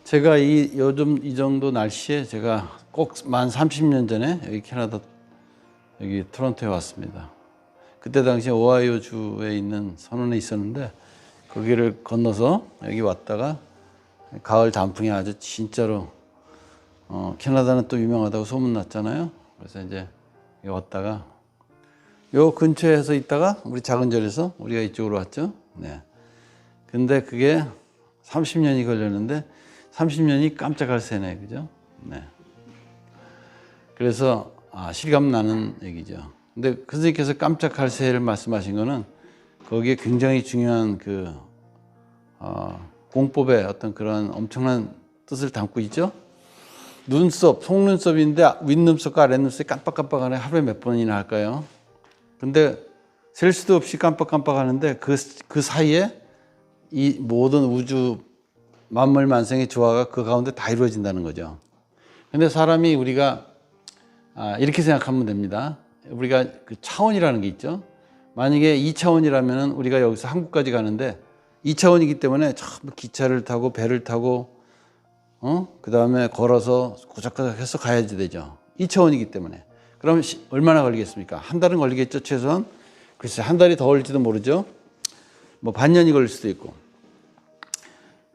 제가 요즘 이 정도 날씨에 제가 꼭 만 30년 전에 여기 캐나다 여기 토론토에 왔습니다. 그때 당시에 오하이오 주에 있는 선원에 있었는데 거기를 건너서 여기 왔다가 가을 단풍이 아주 진짜로 캐나다는 또 유명하다고 소문났잖아요. 그래서 이제 여기 왔다가 요 근처에서 있다가 우리 작은 절에서 우리가 이쪽으로 왔죠. 네. 근데 그게 30년이 걸렸는데 30년이 깜짝할 새네, 그죠? 네. 그래서 실감 나는 얘기죠. 근데 선생님께서 깜짝할 새를 말씀하신 거는 거기에 굉장히 중요한 그 공법의 어떤 그런 엄청난 뜻을 담고 있죠. 눈썹, 속눈썹인데 윗눈썹과 아랫눈썹이 깜빡깜빡하네. 하루에 몇 번이나 할까요? 근데 셀 수도 없이 깜빡깜빡하는데 그 사이에 이 모든 우주 만물 만생의 조화가 그 가운데 다 이루어진다는 거죠. 근데 사람이 우리가 이렇게 생각하면 됩니다. 우리가 그 차원이라는 게 있죠. 만약에 2차원이라면 우리가 여기서 한국까지 가는데 2차원이기 때문에 전부 기차를 타고 배를 타고 그 다음에 걸어서 고작고작 해서 가야지 되죠. 2차원이기 때문에. 그럼 얼마나 걸리겠습니까? 한 달은 걸리겠죠, 최소한. 글쎄, 한 달이 더 걸릴지도 모르죠. 뭐 반년이 걸릴 수도 있고.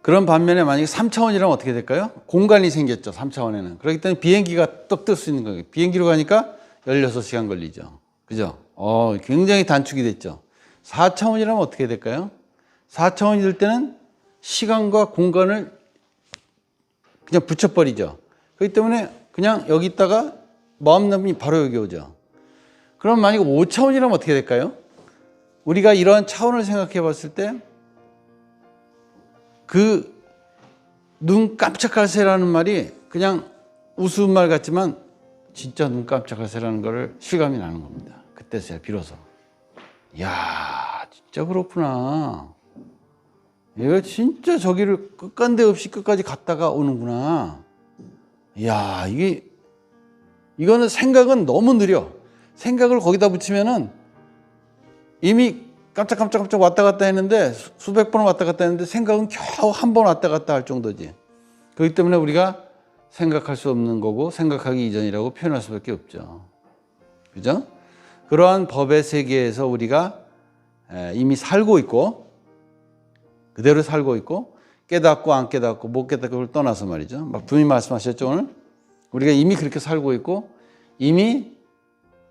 그런 반면에 만약에 3차원이라면 어떻게 될까요? 공간이 생겼죠, 3차원에는. 그렇기 때문에 비행기가 떡 뜰 수 있는 거예요. 비행기로 가니까 16시간 걸리죠. 그죠? 굉장히 단축이 됐죠. 4차원이라면 어떻게 될까요? 4차원이 될 때는 시간과 공간을 그냥 붙여버리죠. 그렇기 때문에 그냥 여기 있다가 마음 남이 바로 여기 오죠. 그럼 만약에 5차원이라면 어떻게 될까요? 우리가 이러한 차원을 생각해 봤을 때 그 눈 깜짝할 새라는 말이 그냥 우스운 말 같지만 진짜 눈 깜짝할 새라는 거를 실감이 나는 겁니다. 그때서야 비로소. 이야, 진짜 그렇구나. 얘가 진짜 저기를 끝간데 없이 끝까지 갔다가 오는구나. 이야, 이거는 생각은 너무 느려. 생각을 거기다 붙이면은 이미 깜짝깜짝 왔다 갔다 했는데 수백 번 왔다 갔다 했는데 생각은 겨우 한 번 왔다 갔다 할 정도지. 그렇기 때문에 우리가 생각할 수 없는 거고 생각하기 이전이라고 표현할 수밖에 없죠. 그죠? 그러한 법의 세계에서 우리가 이미 살고 있고 그대로 살고 있고 깨닫고 안 깨닫고 못 깨닫고를 떠나서 말이죠. 막 부모님 말씀하셨죠, 오늘? 우리가 이미 그렇게 살고 있고 이미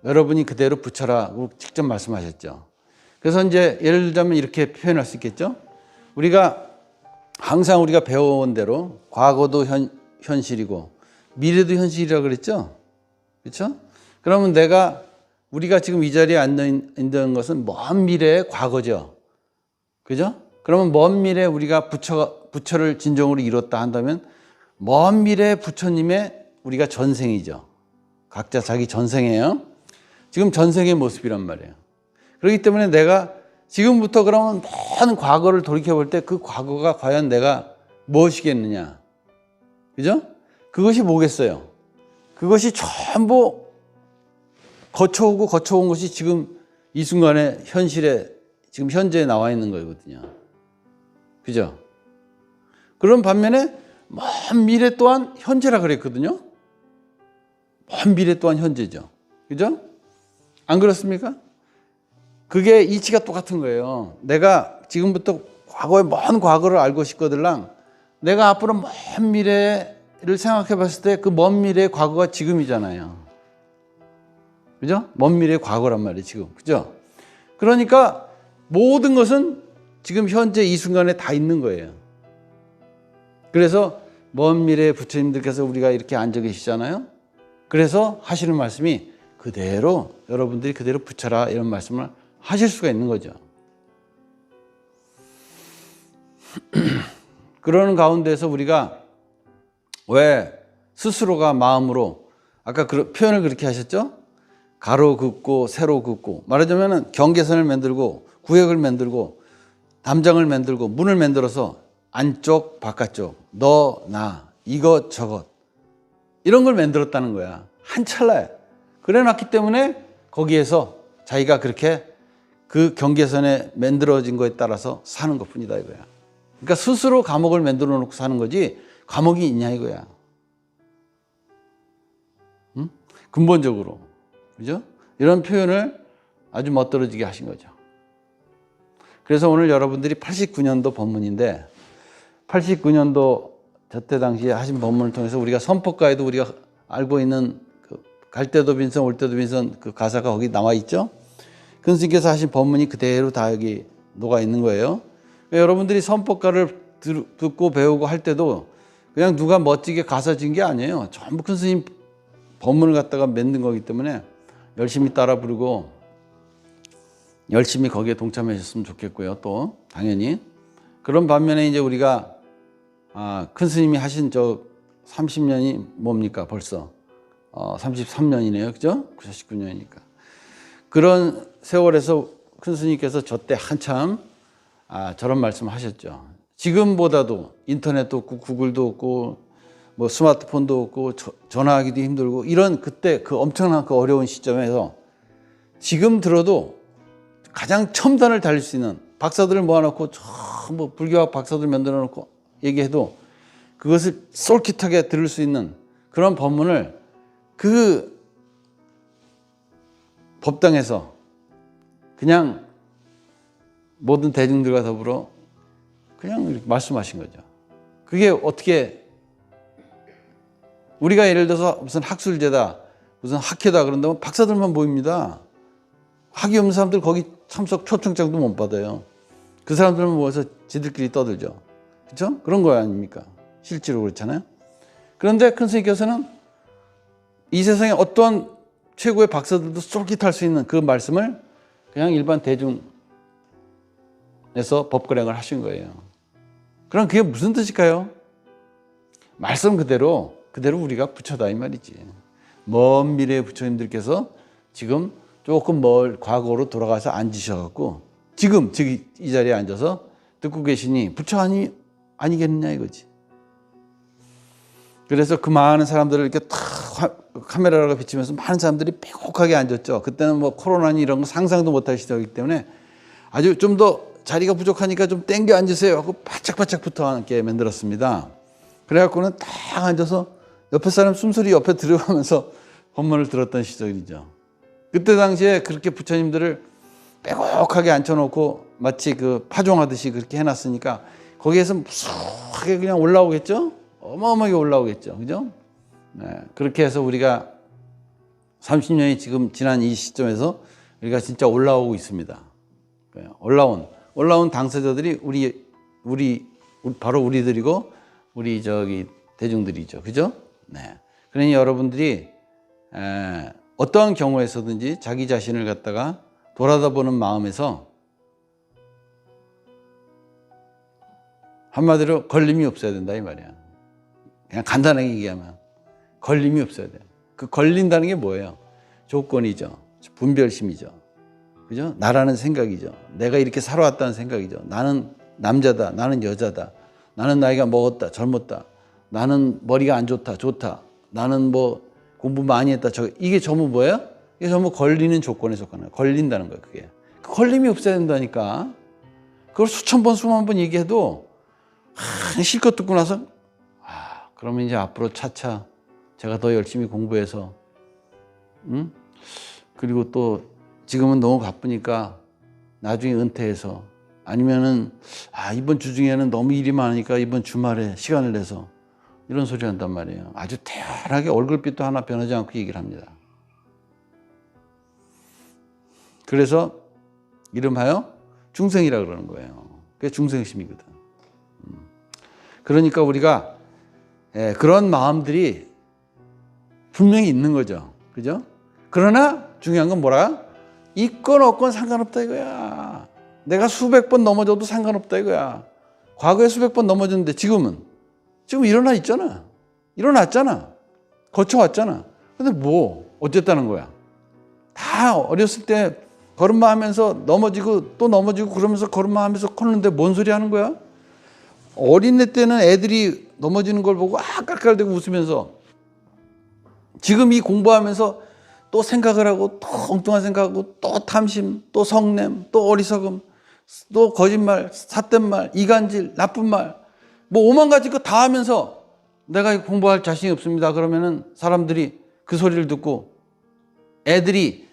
여러분이 그대로 붙여라고 직접 말씀하셨죠. 그래서 이제 예를 들자면 이렇게 표현할 수 있겠죠. 항상 우리가 배워온 대로 과거도 현실이고 미래도 현실이라고 그랬죠. 그렇죠? 그러면 우리가 지금 이 자리에 앉아 있는 것은 먼 미래의 과거죠. 그죠? 그러면 먼 미래에 우리가 부처를 진정으로 이뤘다 한다면 먼 미래의 부처님의 우리가 전생이죠. 각자 자기 전생이에요. 지금 전생의 모습이란 말이에요. 그렇기 때문에 내가 지금부터 그러면 먼 과거를 돌이켜볼 때 그 과거가 과연 내가 무엇이겠느냐. 그죠? 그것이 뭐겠어요? 그것이 전부 거쳐온 것이 지금 이 순간에 지금 현재에 나와 있는 거거든요. 그죠? 그런 반면에 먼 미래 또한 현재라 그랬거든요. 먼 미래 또한 현재죠. 그죠? 안 그렇습니까? 그게 이치가 똑같은 거예요. 내가 지금부터 먼 과거를 알고 싶거들랑 내가 앞으로 먼 미래를 생각해 봤을 때 그 먼 미래의 과거가 지금이잖아요. 그죠? 먼 미래의 과거란 말이에요, 지금. 그죠? 그러니까 모든 것은 지금 현재 이 순간에 다 있는 거예요. 그래서 먼 미래의 부처님들께서 우리가 이렇게 앉아 계시잖아요. 그래서 하시는 말씀이 그대로 여러분들이 그대로 붙여라 이런 말씀을 하실 수가 있는 거죠. 그러는 가운데서 우리가 왜 스스로가 마음으로 아까 표현을 그렇게 하셨죠? 가로 긋고 세로 긋고 말하자면 경계선을 만들고 구역을 만들고 담장을 만들고 문을 만들어서 안쪽 바깥쪽 너 나 이것 저것 이런 걸 만들었다는 거야. 한 찰나에. 그래 놨기 때문에 거기에서 자기가 그렇게 그 경계선에 만들어진 거에 따라서 사는 것뿐이다 이거야. 그러니까 스스로 감옥을 만들어 놓고 사는 거지 과목이 있냐 이거야. 응? 근본적으로. 그죠? 이런 표현을 아주 멋들어지게 하신 거죠. 그래서 오늘 여러분들이 89년도 법문인데 89년도 저때 당시에 하신 법문을 통해서 우리가 선법가에도 우리가 알고 있는 갈 때도 빈선 올 때도 빈선 그 가사가 거기 나와 있죠. 큰 스님께서 하신 법문이 그대로 다 여기 녹아 있는 거예요. 그러니까 여러분들이 선법가를 듣고 배우고 할 때도 그냥 누가 멋지게 가사 지은 게 아니에요. 전부 큰 스님 법문을 갖다가 만든 거기 때문에 열심히 따라 부르고 열심히 거기에 동참하셨으면 좋겠고요. 또 당연히 그런 반면에 이제 우리가 큰 스님이 하신 저 30년이 뭡니까 벌써 33년이네요. 그죠? 99년이니까 그런 세월에서 큰 스님께서 저 때 한참 저런 말씀을 하셨죠. 지금보다도 인터넷도 없고 구글도 없고 뭐 스마트폰도 없고 전화하기도 힘들고 이런 그때 그 엄청난 그 어려운 시점에서 지금 들어도 가장 첨단을 달릴 수 있는 박사들을 모아놓고 뭐 불교학 박사들 만들어 놓고 얘기해도 그것을 솔깃하게 들을 수 있는 그런 법문을 그 법당에서 그냥 모든 대중들과 더불어 그냥 이렇게 말씀하신 거죠. 그게 어떻게 우리가 예를 들어서 무슨 학술제다 무슨 학회다 그런다면 박사들만 모입니다. 학위 없는 사람들 거기 참석 초청장도 못 받아요. 그 사람들만 모여서 지들끼리 떠들죠. 그렇죠? 그런 거 아닙니까? 실제로 그렇잖아요. 그런데 큰 스님께서는 이 세상에 어떠한 최고의 박사들도 쏠깃할 수 있는 그 말씀을 그냥 일반 대중에서 법거량을 하신 거예요. 그럼 그게 무슨 뜻일까요? 말씀 그대로 우리가 부처다 이 말이지. 먼 미래의 부처님들께서 지금 조금 멀 과거로 돌아가서 앉으셔갖고 지금 이 자리에 앉아서 듣고 계시니 부처 아니겠느냐 이거지. 그래서 그 많은 사람들을 이렇게 탁 카메라로 비치면서 많은 사람들이 빼곡하게 앉았죠. 그때는 뭐 코로나니 이런 거 상상도 못할 시대이기 때문에 아주 좀 더 자리가 부족하니까 좀 땡겨 앉으세요 하고 바짝바짝 붙어 앉게 만들었습니다. 그래갖고는 딱 앉아서 옆에 사람 숨소리 옆에 들어가면서 법문을 들었던 시절이죠. 그때 당시에 그렇게 부처님들을 빼곡하게 앉혀놓고 마치 그 파종하듯이 그렇게 해놨으니까 거기에서 무수하게 그냥 올라오겠죠? 어마어마하게 올라오겠죠. 그죠? 네, 그렇게 해서 우리가 30년이 지금 지난 이 시점에서 우리가 진짜 올라오고 있습니다. 올라온 당사자들이 바로 우리들이고 우리 저기 대중들이죠. 그죠? 네. 그러니 여러분들이 어떠한 경우에서든지 자기 자신을 갖다가 돌아다보는 마음에서 한마디로 걸림이 없어야 된다 이 말이야. 그냥 간단하게 얘기하면 걸림이 없어야 돼요. 그 걸린다는 게 뭐예요? 조건이죠. 분별심이죠. 그죠? 나라는 생각이죠. 내가 이렇게 살아왔다는 생각이죠. 나는 남자다. 나는 여자다. 나는 나이가 먹었다. 젊었다. 나는 머리가 안 좋다. 좋다. 나는 뭐 공부 많이 했다. 이게 전부 뭐예요? 이게 전부 걸리는 조건에 속하는 거예요. 걸린다는 거예요. 그게. 그 걸림이 없어야 된다니까. 그걸 수천 번, 수만 번 얘기해도 실컷 듣고 나서 그러면 이제 앞으로 차차 제가 더 열심히 공부해서 그리고 또 지금은 너무 바쁘니까 나중에 은퇴해서 아니면은 이번 주 중에는 너무 일이 많으니까 이번 주말에 시간을 내서 이런 소리 한단 말이에요. 아주 태연하게 얼굴빛도 하나 변하지 않고 얘기를 합니다. 그래서 이름하여 중생이라 그러는 거예요. 그게 중생심이거든. 그러니까 우리가 그런 마음들이 분명히 있는 거죠. 그죠? 그러나 중요한 건 뭐라? 있건 없건 상관없다 이거야. 내가 수백 번 넘어져도 상관없다 이거야. 과거에 수백 번 넘어졌는데 지금 일어났잖아. 거쳐왔잖아. 근데 뭐 어쨌다는 거야. 다 어렸을 때 걸음마 하면서 넘어지고 또 넘어지고 그러면서 걸음마 하면서 컸는데 뭔 소리 하는 거야? 어린애 때는 애들이 넘어지는 걸 보고 깔깔대고 웃으면서 지금 이 공부하면서 또 생각을 하고 또 엉뚱한 생각하고 또 탐심 또 성냄 또 어리석음 또 거짓말 삿댓말 이간질 나쁜 말 뭐 오만 가지 거 다 하면서 내가 공부할 자신이 없습니다. 그러면은 사람들이 그 소리를 듣고 애들이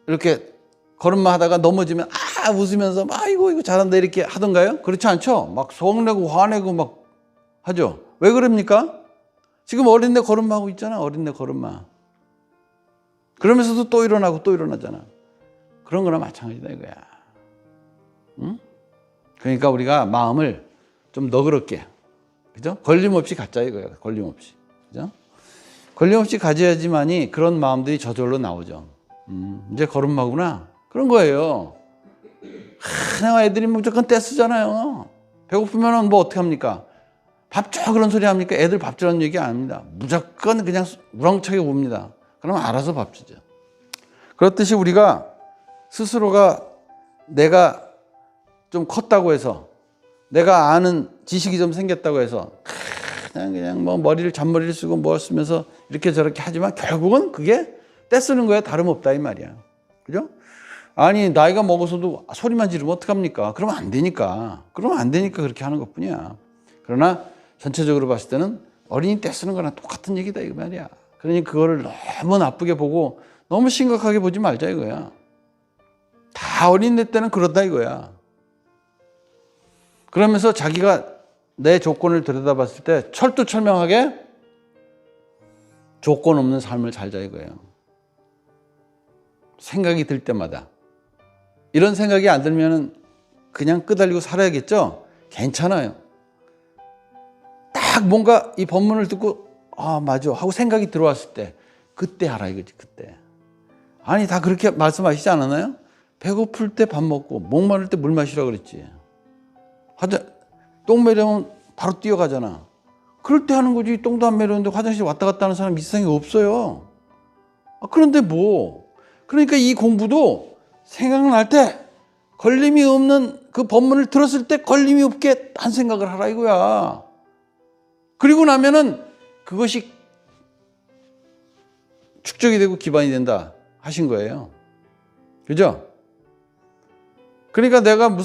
이렇게 걸음마 하다가 넘어지면 웃으면서 아이고 이거 잘한다 이렇게 하던가요? 그렇지 않죠? 막 속내고 화내고 막 하죠. 왜 그럽니까? 지금 어린애 걸음마 하고 있잖아. 어린애 걸음마. 그러면서도 또 일어나고 또 일어나잖아. 그런 거나 마찬가지다 이거야. 응? 그러니까 우리가 마음을 좀 너그럽게, 그죠? 걸림없이 갖자 이거야. 걸림없이, 그죠? 걸림없이 가져야지만이 그런 마음들이 저절로 나오죠. 이제 걸음마구나 그런 거예요. 내가 애들이 무조건 떼쓰잖아요. 배고프면 뭐 어떻게 합니까? 밥 줘 그런 소리 합니까? 애들 밥 주라는 얘기 안 합니다. 무조건 그냥 우렁차게 웁니다. 그럼 알아서 밥 주죠. 그렇듯이 우리가 스스로가 내가 좀 컸다고 해서 내가 아는 지식이 좀 생겼다고 해서 그냥 뭐 머리를 잔머리를 쓰고 뭐 쓰면서 이렇게 저렇게 하지만 결국은 그게 떼쓰는 거야 다름없다 이 말이야. 그죠? 아니 나이가 먹어서도 소리만 지르면 어떡합니까? 그러면 안 되니까. 그렇게 하는 것뿐이야. 그러나 전체적으로 봤을 때는 어린이 떼쓰는 거랑 똑같은 얘기다 이 말이야. 그러니 그거를 너무 나쁘게 보고 너무 심각하게 보지 말자 이거야. 다 어린애 때는 그렇다 이거야. 그러면서 자기가 내 조건을 들여다봤을 때 철두철명하게 조건 없는 삶을 살자 이거예요. 생각이 들 때마다. 이런 생각이 안 들면 그냥 끄달리고 살아야겠죠? 괜찮아요. 딱 뭔가 이 법문을 듣고 맞아 하고 생각이 들어왔을 때 그때 하라 이거지 그때. 아니 다 그렇게 말씀하시지 않았나요? 배고플 때 밥 먹고 목마를 때 물 마시라 그랬지. 똥 매려면 바로 뛰어가잖아. 그럴 때 하는 거지. 똥도 안 매려는데 화장실 왔다 갔다 하는 사람 이 세상에 없어요. 그런데 뭐 그러니까 이 공부도 생각날 때 걸림이 없는 그 법문을 들었을 때 걸림이 없게 한 생각을 하라 이거야. 그리고 나면은 그것이 축적이 되고 기반이 된다 하신 거예요. 그죠? 그러니까 내가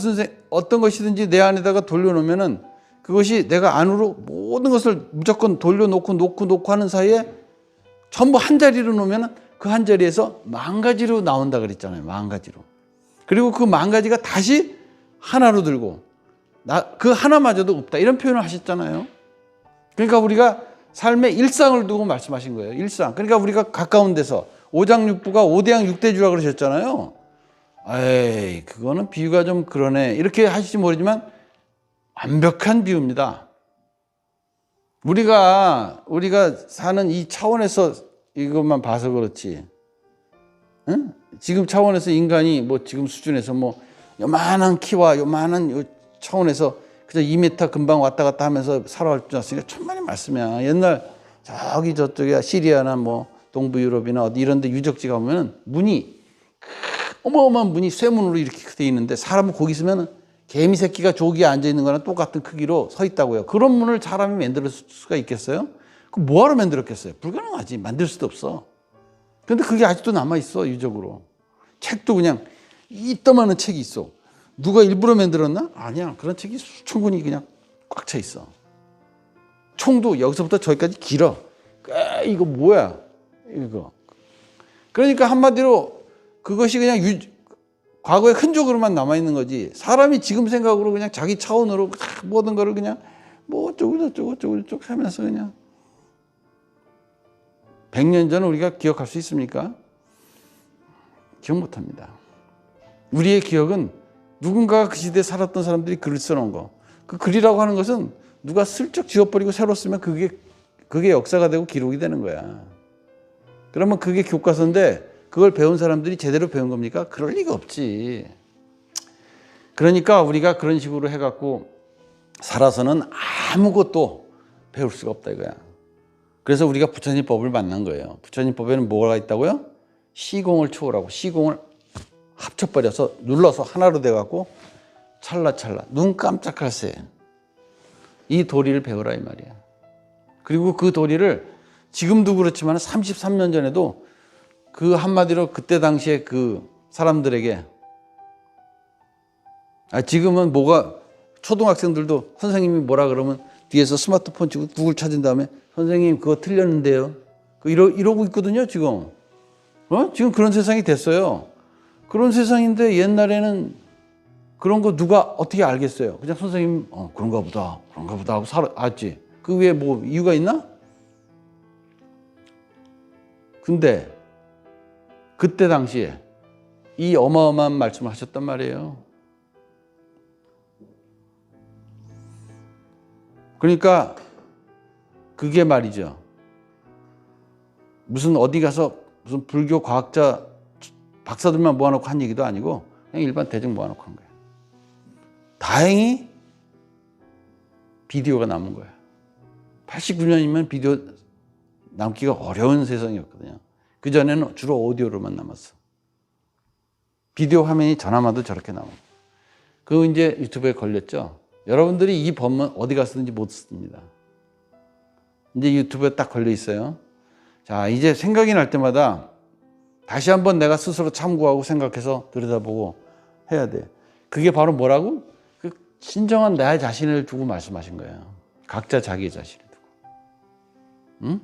어떤 것이든지 내 안에다가 돌려놓으면은 그것이 내가 안으로 모든 것을 무조건 돌려놓고 하는 사이에 전부 한 자리로 놓으면은 그 한 자리에서 만 가지로 나온다 그랬잖아요. 만 가지로. 그리고 그 만 가지가 다시 하나로 들고 그 하나마저도 없다. 이런 표현을 하셨잖아요. 그러니까 우리가 삶의 일상을 두고 말씀하신 거예요. 일상. 그러니까 우리가 가까운 데서 오장육부가 오대양 육대주라 그러셨잖아요. 에이, 그거는 비유가 좀 그러네. 이렇게 하실지 모르지만 완벽한 비유입니다. 우리가 사는 이 차원에서 이것만 봐서 그렇지. 응? 지금 차원에서 인간이 뭐 지금 수준에서 뭐 요만한 키와 요만한 차원에서 그저 2m 금방 왔다 갔다 하면서 살아갈 줄 알았으니까 천만의 말씀이야. 옛날 저쪽에 시리아나 뭐 동부 유럽이나 어디 이런 데 유적지 가보면 문이 어마어마한 문이 쇠문으로 이렇게 돼 있는데 사람은 거기 있으면 개미 새끼가 조기에 앉아 있는 거랑 똑같은 크기로 서 있다고요. 그런 문을 사람이 만들 수가 있겠어요? 그 뭐하러 만들었겠어요? 불가능하지. 만들 수도 없어. 근데 그게 아직도 남아있어, 유적으로. 책도 그냥 이따만한 책이 있어. 누가 일부러 만들었나? 아니야. 그런 책이 수천 권이 그냥 꽉 차 있어. 총도 여기서부터 저기까지 길어. 이거 뭐야? 이거. 그러니까 한마디로 그것이 그냥 과거의 흔적으로만 남아있는 거지. 사람이 지금 생각으로 그냥 자기 차원으로 모든 거를 그냥 뭐 어쩌고 하면서 그냥 100년 전 우리가 기억할 수 있습니까? 기억 못합니다. 우리의 기억은 누군가가 그 시대에 살았던 사람들이 글을 써놓은 거. 그 글이라고 하는 것은 누가 슬쩍 지워버리고 새로 쓰면 그게 역사가 되고 기록이 되는 거야. 그러면 그게 교과서인데 그걸 배운 사람들이 제대로 배운 겁니까? 그럴 리가 없지. 그러니까 우리가 그런 식으로 해갖고 살아서는 아무것도 배울 수가 없다 이거야. 그래서 우리가 부처님 법을 만난 거예요. 부처님 법에는 뭐가 있다고요? 시공을 초월하고 시공을 합쳐버려서 눌러서 하나로 돼갖고 찰나찰나 눈 깜짝할 새 이 도리를 배우라 이 말이야. 그리고 그 도리를 지금도 그렇지만 33년 전에도 그 한마디로 그때 당시에 그 사람들에게 지금은 뭐가 초등학생들도 선생님이 뭐라 그러면 뒤에서 스마트폰 치고 구글 찾은 다음에 선생님 그거 틀렸는데요. 이러고 있거든요 지금. 지금 그런 세상이 됐어요. 그런 세상인데 옛날에는 그런 거 누가 어떻게 알겠어요? 그냥 선생님 그런가 보다 하고 살았지. 그 위에 뭐 이유가 있나? 근데 그때 당시에 이 어마어마한 말씀을 하셨단 말이에요. 그러니까 그게 말이죠. 무슨 어디 가서 무슨 불교 과학자 박사들만 모아놓고 한 얘기도 아니고 그냥 일반 대중 모아놓고 한 거예요. 다행히 비디오가 남은 거예요. 89년이면 비디오 남기가 어려운 세상이었거든요. 그전에는 주로 오디오로만 남았어. 비디오 화면이 전화만도 저렇게 나오고. 그거 이제 유튜브에 걸렸죠. 여러분들이 이 법문 어디 갔든지 못 씁니다. 이제 유튜브에 딱 걸려 있어요. 자, 이제 생각이 날 때마다 다시 한번 내가 스스로 참고하고 생각해서 들여다보고 해야 돼. 그게 바로 뭐라고? 그 진정한 나 자신을 두고 말씀하신 거예요. 각자 자기 자신을 두고. 응?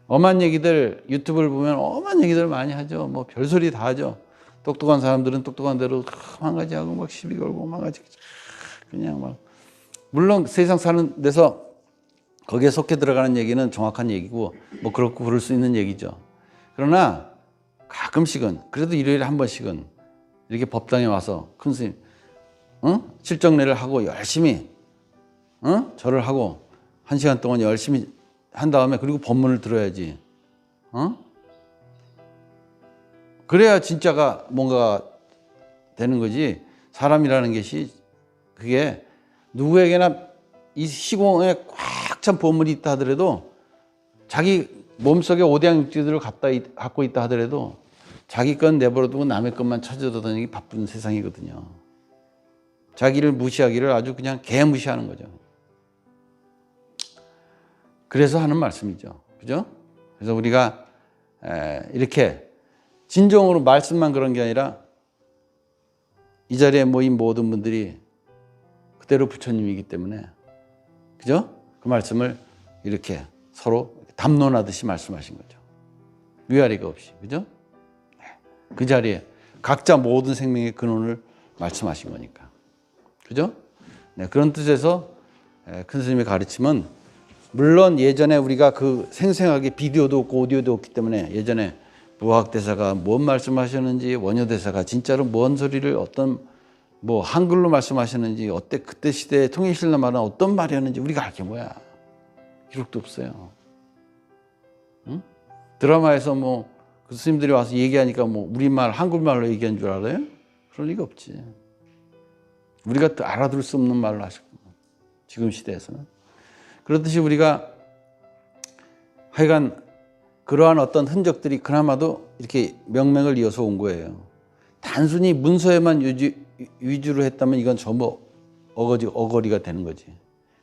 엄한 얘기들 유튜브를 보면 엄한 얘기들 많이 하죠. 뭐 별소리 다 하죠. 똑똑한 사람들은 똑똑한 대로 한 가지 하고 막 시비 걸고 막 가지 그냥 막 물론 세상 사는 데서 거기에 속해 들어가는 얘기는 정확한 얘기고 뭐 그렇고 그럴 수 있는 얘기죠. 그러나 가끔씩은 그래도 일요일에 한 번씩은 이렇게 법당에 와서 큰 스님 실정례를 하고 열심히 절을 하고 1시간 동안 열심히 한 다음에 그리고 법문을 들어야지. 그래야 진짜가 뭔가 되는 거지. 사람이라는 것이 그게 누구에게나 이 시공에 꽉 찬 보물이 있다 하더라도 자기 몸속에 오대양육지들을 갖고 있다 하더라도 자기 건 내버려두고 남의 것만 찾아다니기 바쁜 세상이거든요. 자기를 무시하기를 아주 그냥 개무시하는 거죠. 그래서 하는 말씀이죠. 그죠? 그래서 우리가 이렇게 진정으로 말씀만 그런 게 아니라 이 자리에 모인 모든 분들이 그대로 부처님이기 때문에 그죠? 그 말씀을 이렇게 서로 담론하듯이 말씀하신 거죠. 위아래가 없이. 그죠? 그 자리에 각자 모든 생명의 근원을 말씀하신 거니까. 그죠? 네, 그런 뜻에서 큰 스님의 가르침은 물론 예전에 우리가 그 생생하게 비디오도 없고 오디오도 없기 때문에 예전에 무학대사가 뭔 말씀하셨는지 원효대사가 진짜로 뭔 소리를 어떤 뭐 한글로 말씀하셨는지 어때 그때 시대에 통일신라 말은 어떤 말이었는지 우리가 알 게 뭐야. 기록도 없어요. 응? 드라마에서 뭐 그 스님들이 와서 얘기하니까 뭐 우리말 한글말로 얘기한 줄 알아요? 그럴 리가 없지. 우리가 또 알아들을 수 없는 말로 하셨고 지금 시대에서는 그렇듯이 우리가 하여간 그러한 어떤 흔적들이 그나마도 이렇게 명맥을 이어서 온 거예요. 단순히 문서에만 위주로 했다면 이건 전부 어거리가 되는 거지.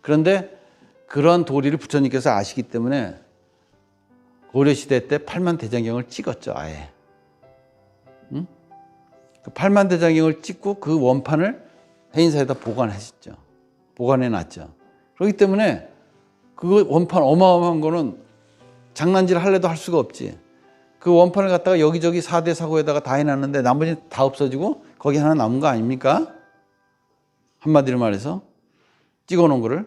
그런데 그런 도리를 부처님께서 아시기 때문에 고려시대 때 팔만대장경을 찍었죠. 아예. 응? 그 팔만대장경을 찍고 그 원판을 해인사에다 보관하셨죠. 보관해놨죠. 그렇기 때문에 그 원판 어마어마한 거는 장난질 할래도 할 수가 없지. 그 원판을 갖다가 여기저기 4대 사고에다가 다 해놨는데 나머지 다 없어지고 거기 하나 남은 거 아닙니까? 한마디로 말해서 찍어놓은 거를.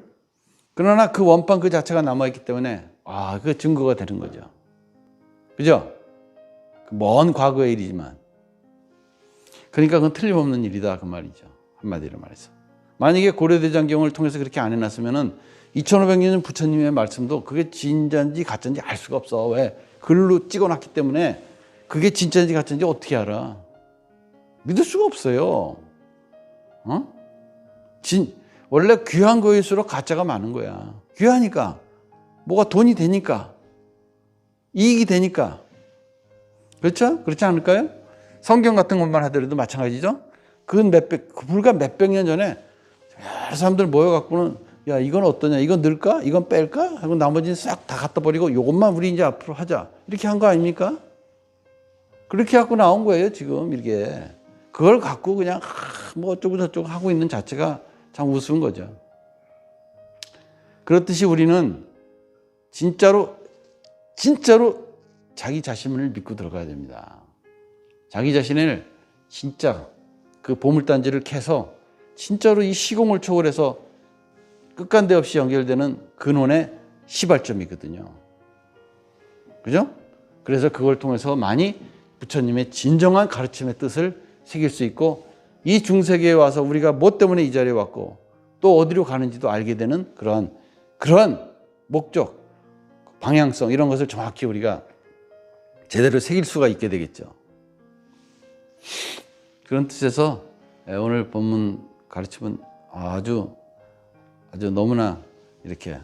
그러나 그 원판 그 자체가 남아있기 때문에 그 증거가 되는 거죠. 그죠? 먼 과거의 일이지만 그러니까 그건 틀림없는 일이다 그 말이죠. 한마디로 말해서 만약에 고려대장경을 통해서 그렇게 안 해놨으면은 2500년 부처님의 말씀도 그게 진짜인지 가짜인지 알 수가 없어. 왜? 글로 찍어놨기 때문에 그게 진짜인지 가짜인지 어떻게 알아? 믿을 수가 없어요. 원래 귀한 거일수록 가짜가 많은 거야. 귀하니까 뭐가 돈이 되니까 이익이 되니까 그렇죠? 그렇지 않을까요? 성경 같은 것만 하더라도 마찬가지죠. 불과 몇백 년 전에 여러 사람들 모여갖고는 야 이건 어떠냐, 이건 넣을까, 이건 뺄까 하고 나머지는 싹 다 갖다 버리고 이것만 우리 이제 앞으로 하자 이렇게 한 거 아닙니까? 그렇게 갖고 나온 거예요 지금 이게. 그걸 갖고 그냥 뭐 어쩌고 저쩌고 하고 있는 자체가 참 우스운 거죠. 그렇듯이 우리는 진짜로 자기 자신을 믿고 들어가야 됩니다. 자기 자신을 진짜 그 보물단지를 캐서 진짜로 이 시공을 초월해서 끝간데 없이 연결되는 근원의 시발점이거든요. 그죠? 그래서 그걸 통해서 많이 부처님의 진정한 가르침의 뜻을 새길 수 있고, 이 중세기에 와서 우리가 뭐 때문에 이 자리에 왔고 또 어디로 가는지도 알게 되는 그러한 목적, 방향성, 이런 것을 정확히 우리가 제대로 새길 수가 있게 되겠죠. 그런 뜻에서 오늘 본문 가르침은 아주 너무나 이렇게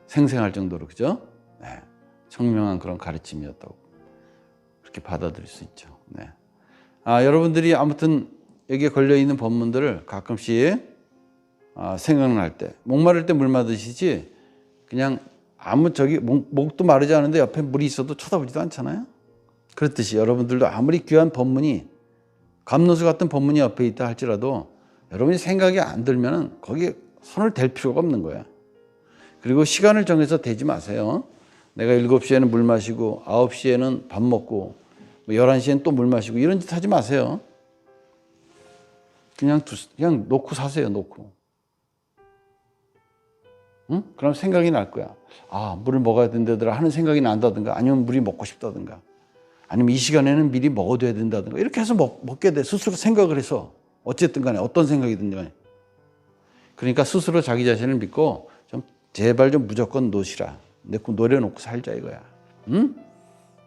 생생할 정도로, 그죠? 네. 청명한 그런 가르침이었다고 그렇게 받아들일 수 있죠. 네. 여러분들이 아무튼 여기에 걸려있는 본문들을 가끔씩 생각날 때, 목마를 때 물 마시지, 그냥 목도 마르지 않은데 옆에 물이 있어도 쳐다보지도 않잖아요. 그렇듯이 여러분들도 아무리 귀한 법문이, 감노수 같은 법문이 옆에 있다 할지라도 여러분이 생각이 안 들면은 거기에 손을 댈 필요가 없는 거야. 그리고 시간을 정해서 대지 마세요. 내가 7시에는 물 마시고 9시에는 밥 먹고 11시에는 또 물 마시고 이런 짓 하지 마세요. 그냥 놓고 사세요. 놓고. 응? 그럼 생각이 날 거야. 물을 먹어야 된다더라 하는 생각이 난다든가, 아니면 물이 먹고 싶다든가, 아니면 이 시간에는 미리 먹어둬야 된다든가, 이렇게 해서 먹게 돼. 스스로 생각을 해서. 어쨌든 간에 어떤 생각이든 간에. 그러니까 스스로 자기 자신을 믿고 제발 무조건 놓으시라. 노려놓고 살자 이거야. 응?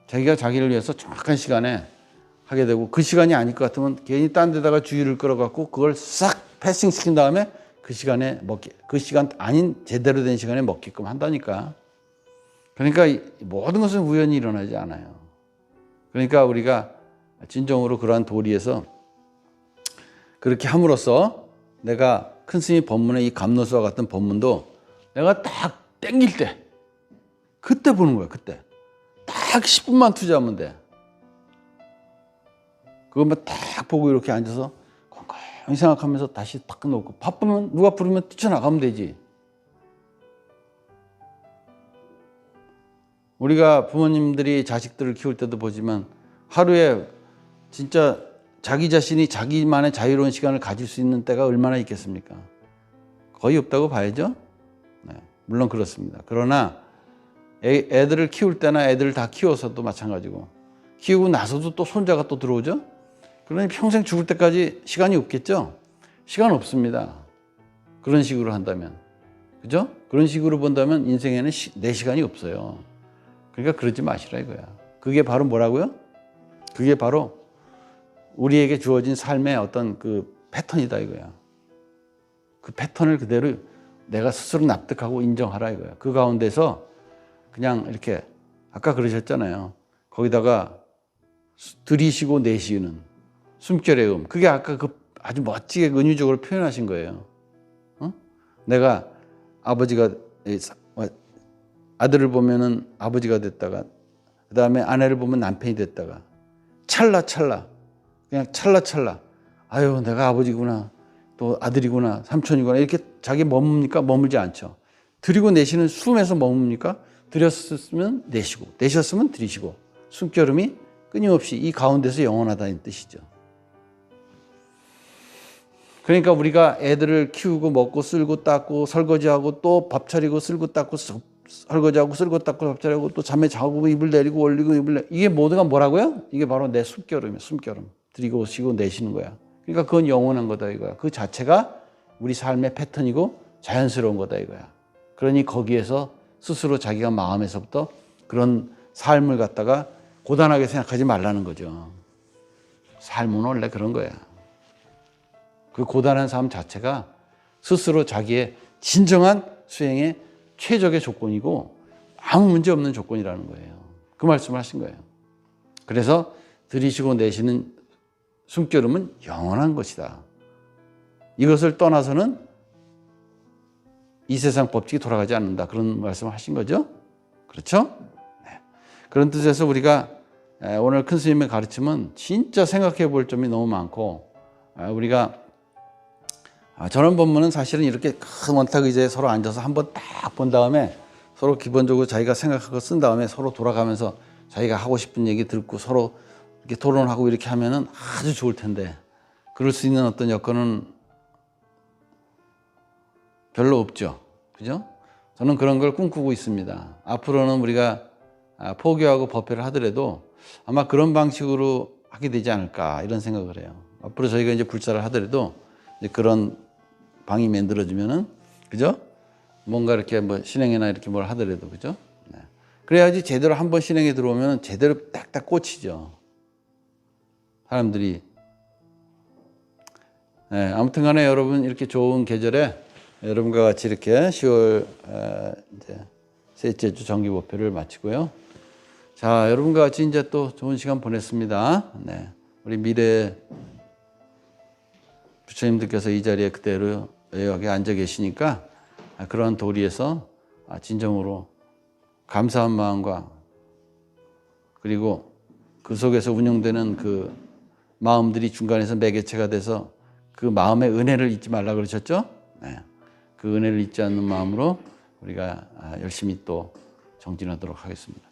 자기가 자기를 위해서 정확한 시간에 하게 되고, 그 시간이 아닐 것 같으면 괜히 딴 데다가 주의를 끌어갖고 그걸 싹 패싱 시킨 다음에 그 시간 아닌 제대로 된 시간에 먹게끔 한다니까. 그러니까 모든 것은 우연히 일어나지 않아요. 그러니까 우리가 진정으로 그러한 도리에서 그렇게 함으로써 내가 큰 스님 법문의 이 감노수와 같은 법문도 내가 딱 땡길 때 그때 보는 거야. 그때 딱 10분만 투자하면 돼. 그것만 딱 보고 이렇게 앉아서 곰곰이 생각하면서 다시 딱 놓고, 바쁘면 누가 부르면 뛰쳐나가면 되지. 우리가 부모님들이 자식들을 키울 때도 보지만 하루에 진짜 자기 자신이 자기만의 자유로운 시간을 가질 수 있는 때가 얼마나 있겠습니까? 거의 없다고 봐야죠. 네, 물론 그렇습니다. 그러나 애들을 키울 때나 애들을 다 키워서도 마찬가지고, 키우고 나서도 또 손자가 또 들어오죠. 그러니 평생 죽을 때까지 시간이 없겠죠. 시간 없습니다. 그런 식으로 한다면, 그죠? 그런 식으로 본다면 인생에는 내 시간이 없어요. 그러니까 그러지 마시라 이거야. 그게 바로 뭐라고요? 그게 바로 우리에게 주어진 삶의 어떤 그 패턴이다 이거야. 그 패턴을 그대로 내가 스스로 납득하고 인정하라 이거야. 그 가운데서 그냥 이렇게 아까 그러셨잖아요. 거기다가 들이쉬고 내쉬는 숨결의 음. 그게 아까 그 아주 멋지게 은유적으로 표현하신 거예요. 내가 아들을 보면은 아버지가 됐다가, 그 다음에 아내를 보면 남편이 됐다가, 찰나 그냥 찰나 아유 내가 아버지구나, 또 아들이구나, 삼촌이구나, 이렇게 자기 머뭅니까? 머물지 않죠. 들이고 내쉬는 숨에서 머뭅니까? 들였으면 내쉬고, 내셨으면 들이쉬고, 숨결음이 끊임없이 이 가운데서 영원하다는 뜻이죠. 그러니까 우리가 애들을 키우고 먹고 쓸고 닦고 설거지하고 또 밥 차리고 쓸고 닦고 설거지하고 쓸고 닦고 밥 차리고 또 잠에 자고 이불 내리고 올리고 이게 모두가 뭐라고요? 이게 바로 내 숨결음이에요. 숨결음. 들이고 쉬고 내쉬는 거야. 그러니까 그건 영원한 거다 이거야. 그 자체가 우리 삶의 패턴이고 자연스러운 거다 이거야. 그러니 거기에서 스스로 자기가 마음에서부터 그런 삶을 갖다가 고단하게 생각하지 말라는 거죠. 삶은 원래 그런 거야. 그 고단한 삶 자체가 스스로 자기의 진정한 수행의 최적의 조건이고 아무 문제 없는 조건이라는 거예요. 그 말씀을 하신 거예요. 그래서 들이쉬고 내쉬는 숨결음은 영원한 것이다. 이것을 떠나서는 이 세상 법칙이 돌아가지 않는다. 그런 말씀을 하신 거죠. 그렇죠? 네. 그런 뜻에서 우리가 오늘 큰 스님의 가르침은 진짜 생각해 볼 점이 너무 많고, 우리가 전원 법문은 사실은 이렇게 큰 원탁 의자에 서로 앉아서 한번 딱 본 다음에 서로 기본적으로 자기가 생각하고 쓴 다음에 서로 돌아가면서 자기가 하고 싶은 얘기 듣고 서로 이렇게 토론하고 이렇게 하면은 아주 좋을 텐데 그럴 수 있는 어떤 여건은 별로 없죠. 그죠? 저는 그런 걸 꿈꾸고 있습니다. 앞으로는 우리가 포교하고 법회를 하더라도 아마 그런 방식으로 하게 되지 않을까 이런 생각을 해요. 앞으로 저희가 이제 불사를 하더라도 이제 그런 방이 만들어지면은 그죠? 뭔가 이렇게 뭐 신행이나 이렇게 뭘 하더라도 그죠? 네. 그래야지 제대로 한번 신행에 들어오면 제대로 딱딱 꽂히죠. 사람들이. 네, 아무튼간에 여러분 이렇게 좋은 계절에 여러분과 같이 이렇게 10월 이제 셋째 주 정기 법회를 마치고요. 자, 여러분과 같이 이제 또 좋은 시간 보냈습니다. 네, 우리 미래 부처님들께서 이 자리에 그대로 여기 앉아 계시니까 그러한 도리에서 진정으로 감사한 마음과 그리고 그 속에서 운영되는 그 마음들이 중간에서 매개체가 돼서 그 마음의 은혜를 잊지 말라 그러셨죠? 네. 그 은혜를 잊지 않는 마음으로 우리가 열심히 또 정진하도록 하겠습니다.